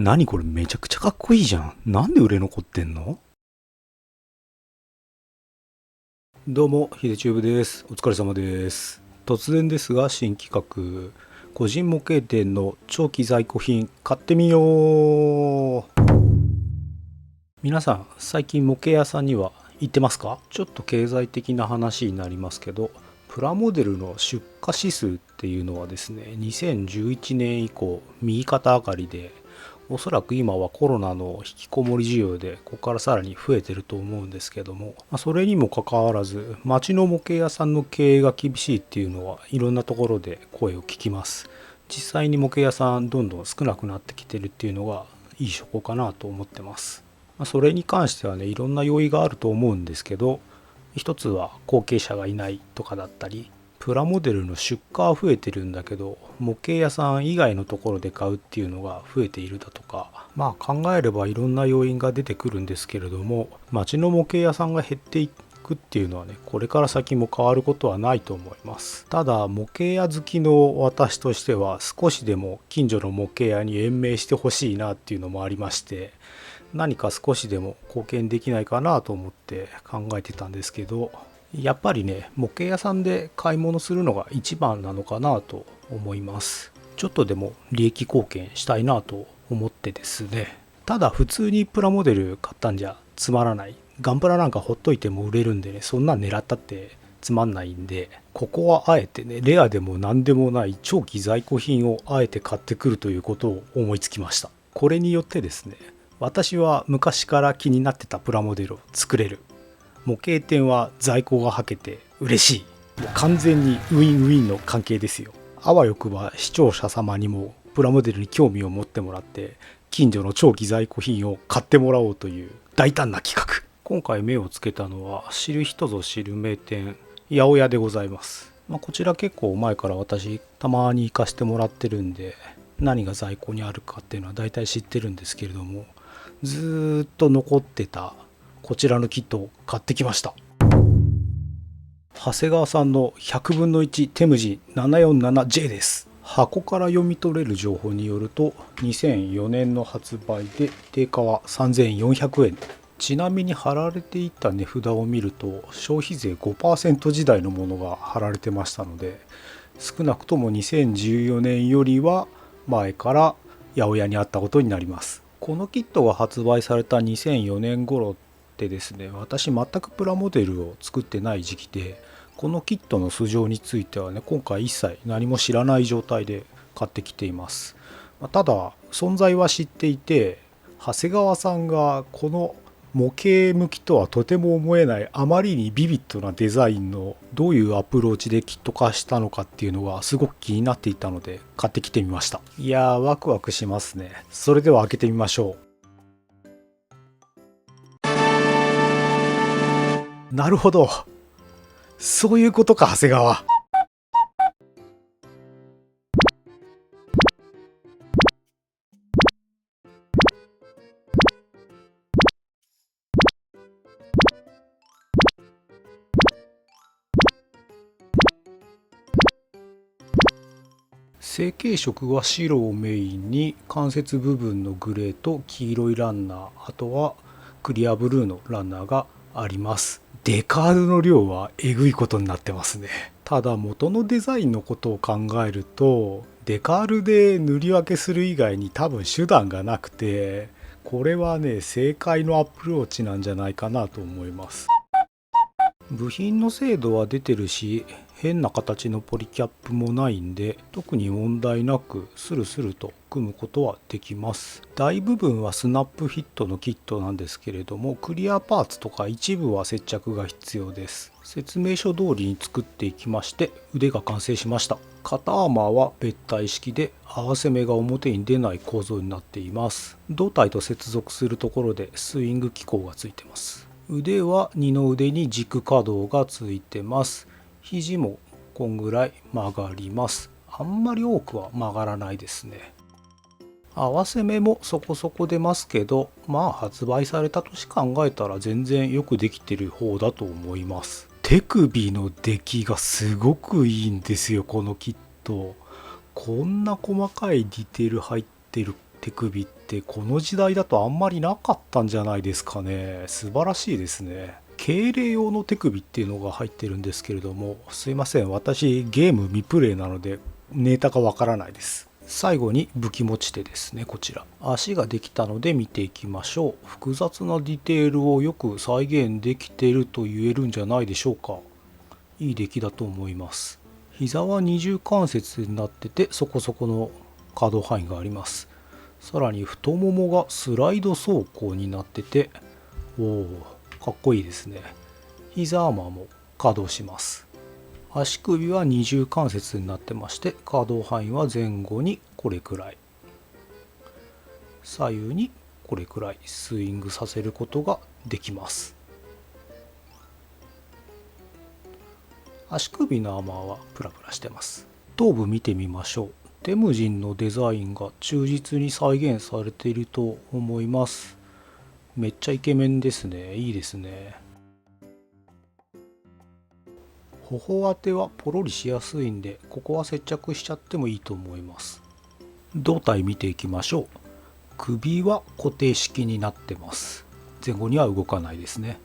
何これめちゃくちゃかっこいいじゃん。なんで売れ残ってんの？どうも、ヒデチューブです。お疲れ様です。突然ですが、新企画。個人模型店の長期在庫品買ってみよう。皆さん、最近模型屋さんには行ってますか？ちょっと経済的な話になりますけど、プラモデルの出荷指数っていうのはですね、2011年以降、右肩上がりで、おそらく今はコロナの引きこもり需要でここからさらに増えてると思うんですけども、それにもかかわらず町の模型屋さんの経営が厳しいっていうのはいろんなところで声を聞きます。実際に模型屋さんどんどん少なくなってきてるっていうのがいい証拠かなと思ってます。それに関してはね、いろんな要因があると思うんですけど、一つは後継者がいないとかだったり、プラモデルの出荷は増えてるんだけど模型屋さん以外のところで買うっていうのが増えているだとか、考えればいろんな要因が出てくるんですけれども、町の模型屋さんが減っていくっていうのはね、これから先も変わることはないと思います。ただ模型屋好きの私としては少しでも近所の模型屋に延命してほしいなっていうのもありまして、何か少しでも貢献できないかなと思って考えてたんですけど、やっぱりね、模型屋さんで買い物するのが一番なのかなと思います。ちょっとでも利益貢献したいなと思ってですね。ただ普通にプラモデル買ったんじゃつまらない。ガンプラなんかほっといても売れるんでね、そんなん狙ったってつまんないんで、ここはあえてね、レアでも何でもない長期在庫品をあえて買ってくるということを思いつきました。これによってですね、私は昔から気になってたプラモデルを作れる。模型店は在庫がはけて嬉しい。もう完全にウィンウィンの関係ですよ。あわよくば視聴者様にもプラモデルに興味を持ってもらって、近所の長期在庫品を買ってもらおうという大胆な企画。今回目をつけたのは知る人ぞ知る名店八百屋でございます。こちら結構前から私たまに行かしてもらってるんで、何が在庫にあるかっていうのは大体知ってるんですけれども、ずーっと残ってたこちらのキットを買ってきました。長谷川さんの100分の1テムジ 747J です。箱から読み取れる情報によると2004年の発売で定価は3400円。ちなみに貼られていた値札を見ると消費税 5% 時代のものが貼られてましたので、少なくとも2014年よりは前から八百屋にあったことになります。このキットが発売された2004年頃ってですね、私全くプラモデルを作ってない時期で、このキットの素性についてはね、今回一切何も知らない状態で買ってきています。ただ存在は知っていて、長谷川さんがこの模型向きとはとても思えないあまりにビビッドなデザインのどういうアプローチでキット化したのかっていうのがすごく気になっていたので買ってきてみました。いやー、ワクワクしますね。それでは開けてみましょう。なるほど、そういうことか。長谷川、成型色は白をメインに関節部分のグレーと黄色いランナー、あとはクリアブルーのランナーがあります。デカールの量はえぐいことになってますね。ただ元のデザインのことを考えるとデカールで塗り分けする以外に多分手段がなくて、これはね、正解のアプローチなんじゃないかなと思います。部品の精度は出てるし、変な形のポリキャップもないんで特に問題なくスルスルと組むことはできます。大部分はスナップフィットのキットなんですけれども、クリアパーツとか一部は接着が必要です。説明書通りに作っていきまして腕が完成しました。肩アーマーは別体式で合わせ目が表に出ない構造になっています。胴体と接続するところでスイング機構がついてます。腕は二の腕に軸可動がついてます。肘もこんぐらい曲がります。あんまり多くは曲がらないですね。合わせ目もそこそこ出ますけど、発売された年考えたら全然よくできてる方だと思います。手首の出来がすごくいいんですよ、このキット。こんな細かいディテール入ってる手首っってこの時代だとあんまりなかったんじゃないですかね。素晴らしいですね。敬礼用の手首っていうのが入ってるんですけれども、すいません、私ゲーム未プレイなのでネタがわからないです。最後に武器持ち手ですね。こちら足ができたので見ていきましょう。複雑なディテールをよく再現できていると言えるんじゃないでしょうか。いい出来だと思います。膝は二重関節になっててそこそこの可動範囲があります。さらに太ももがスライド走行になってて、おお、かっこいいですね。膝アーマーも稼働します。足首は二重関節になってまして、可動範囲は前後にこれくらい、左右にこれくらいスイングさせることができます。足首のアーマーはプラプラしてます。頭部見てみましょう。テムジンのデザインが忠実に再現されていると思います。めっちゃイケメンですね。いいですね。頬当てはポロリしやすいんで、ここは接着しちゃってもいいと思います。胴体見ていきましょう。首は固定式になってます。前後には動かないですね。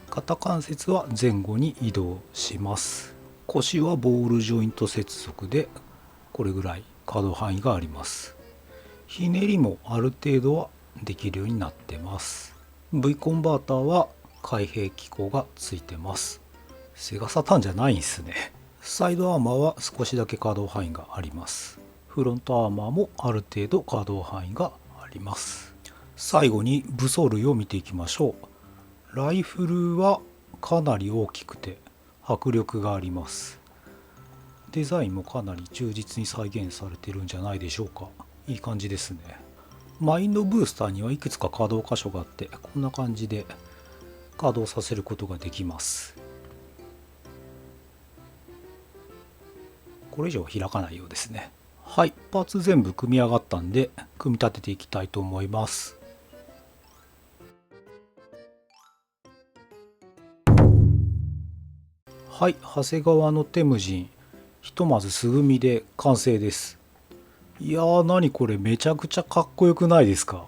肩関節は前後に移動します。腰はボールジョイント接続でこれぐらい可動範囲があります。ひねりもある程度はできるようになってます。 V コンバーターは開閉機構がついてます。セガサターンじゃないんですね。サイドアーマーは少しだけ可動範囲があります。フロントアーマーもある程度可動範囲があります。最後に武装類を見ていきましょう。ライフルはかなり大きくて迫力があります。デザインもかなり忠実に再現されてるんじゃないでしょうか。いい感じですね。マインドブースターにはいくつか稼働箇所があって、こんな感じで稼働させることができます。これ以上開かないようですね。はい、パーツ全部組み上がったんで組み立てていきたいと思います。はい、長谷川のテムジン、ひとまず素組みで完成です。いやー、何これ、めちゃくちゃかっこよくないですか。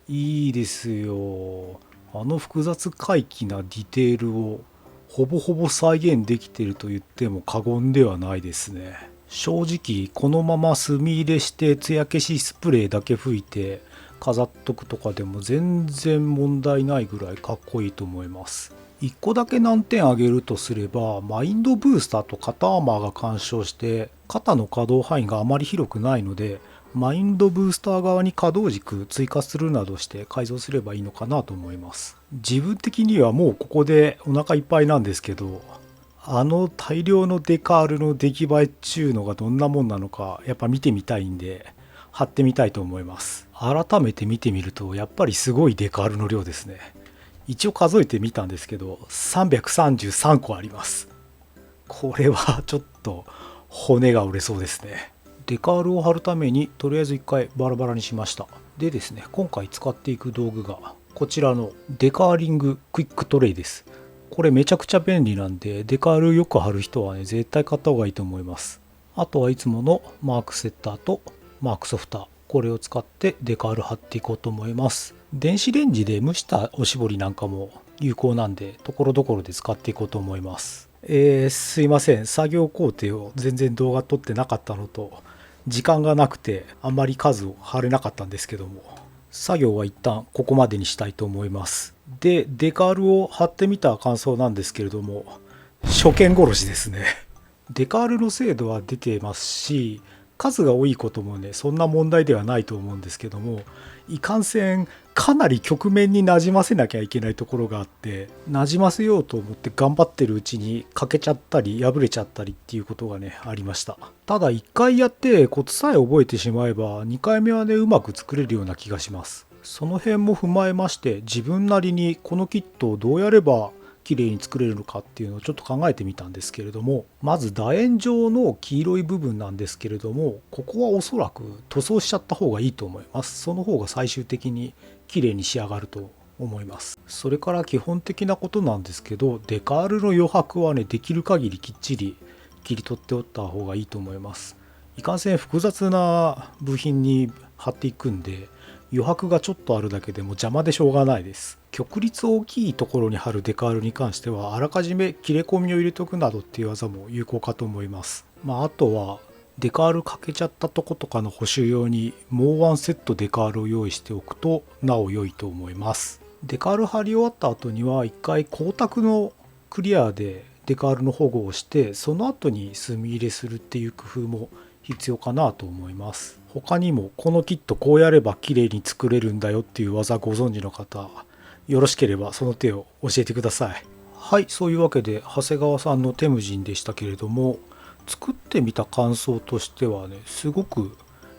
いいですよ。あの複雑怪奇なディテールをほぼほぼ再現できていると言っても過言ではないですね。正直このまま墨入れして艶消しスプレーだけ吹いて飾っとくとかでも全然問題ないぐらいかっこいいと思います。1個だけ難点挙げるとすれば、マインドブースターと肩アーマーが干渉して肩の可動範囲があまり広くないので、マインドブースター側に可動軸追加するなどして改造すればいいのかなと思います。自分的にはもうここでお腹いっぱいなんですけど、あの大量のデカールの出来栄えっちゅうのがどんなもんなのかやっぱ見てみたいんで貼ってみたいと思います。改めて見てみるとやっぱりすごいデカールの量ですね。一応数えてみたんですけど333個あります。これはちょっと骨が折れそうですね。デカールを貼るためにとりあえず一回バラバラにしました。でですね、今回使っていく道具がこちらのデカーリングクイックトレイです。これめちゃくちゃ便利なんで、デカールよく貼る人はね絶対買った方がいいと思います。あとはいつものマークセッターとマークソフター、これを使ってデカール貼っていこうと思います。電子レンジで蒸したおしぼりなんかも有効なんで、ところどころで使っていこうと思います。すいません、作業工程を全然動画撮ってなかったのと時間がなくてあんまり数を貼れなかったんですけども、作業は一旦ここまでにしたいと思います。で、デカールを貼ってみた感想なんですけれども、初見殺しですね。デカールの精度は出てますし、数が多いこともねそんな問題ではないと思うんですけども、いかんせんかなり局面になじませなきゃいけないところがあって、なじませようと思って頑張ってるうちに欠けちゃったり破れちゃったりっていうことがねありました。ただ1回やってコツさえ覚えてしまえば2回目はねうまく作れるような気がします。その辺も踏まえまして自分なりにこのキットをどうやれば綺麗に作れるのかっていうのをちょっと考えてみたんですけれども、まず楕円状の黄色い部分なんですけれども、ここはおそらく塗装しちゃった方がいいと思います。その方が最終的に綺麗に仕上がると思います。それから基本的なことなんですけど、デカールの余白はねできる限りきっちり切り取っておった方がいいと思います。いかんせん複雑な部品に貼っていくんで、余白がちょっとあるだけでも邪魔でしょうがないです。極率大きいところに貼るデカールに関してはあらかじめ切れ込みを入れとくなどっていう技も有効かと思います。あとはデカール欠けちゃったとことかの補修用にもうワンセットデカールを用意しておくとなお良いと思います。デカール貼り終わった後には一回光沢のクリアでデカールの保護をしてその後に墨入れするっていう工夫も必要かなと思います。他にもこのキットこうやれば綺麗に作れるんだよっていう技ご存知の方よろしければその手を教えてください。はい、そういうわけで長谷川さんのテムジンでしたけれども、作ってみた感想としてはね、すごく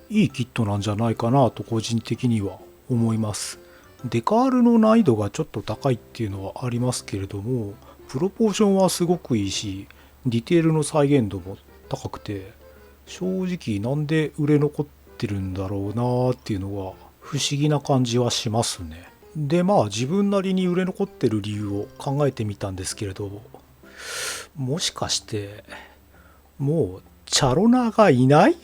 いいキットなんじゃないかなと個人的には思います。デカールの難易度がちょっと高いっていうのはありますけれども、プロポーションはすごくいいし、ディテールの再現度も高くて、正直なんで売れ残ってるんだろうなーっていうのが不思議な感じはしますね。で自分なりに売れ残ってる理由を考えてみたんですけれど、もしかしてもうチャロナーがいない？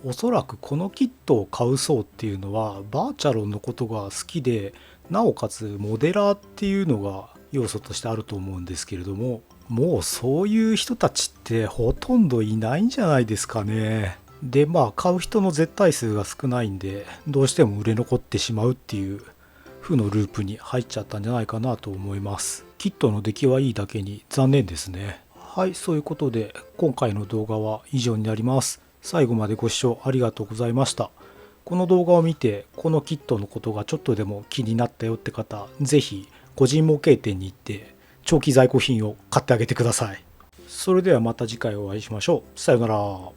おそらくこのキットを買う層っていうのはバーチャロンのことが好きで、なおかつモデラーっていうのが要素としてあると思うんですけれども、もうそういう人たちってほとんどいないんじゃないですかね。で買う人の絶対数が少ないんでどうしても売れ残ってしまうっていう負のループに入っちゃったんじゃないかなと思います。キットの出来はいいだけに残念ですね。はい、そういうことで今回の動画は以上になります。最後までご視聴ありがとうございました。この動画を見てこのキットのことがちょっとでも気になったよって方、ぜひ個人模型店に行って長期在庫品を買ってあげてください。それではまた次回お会いしましょう。さようなら。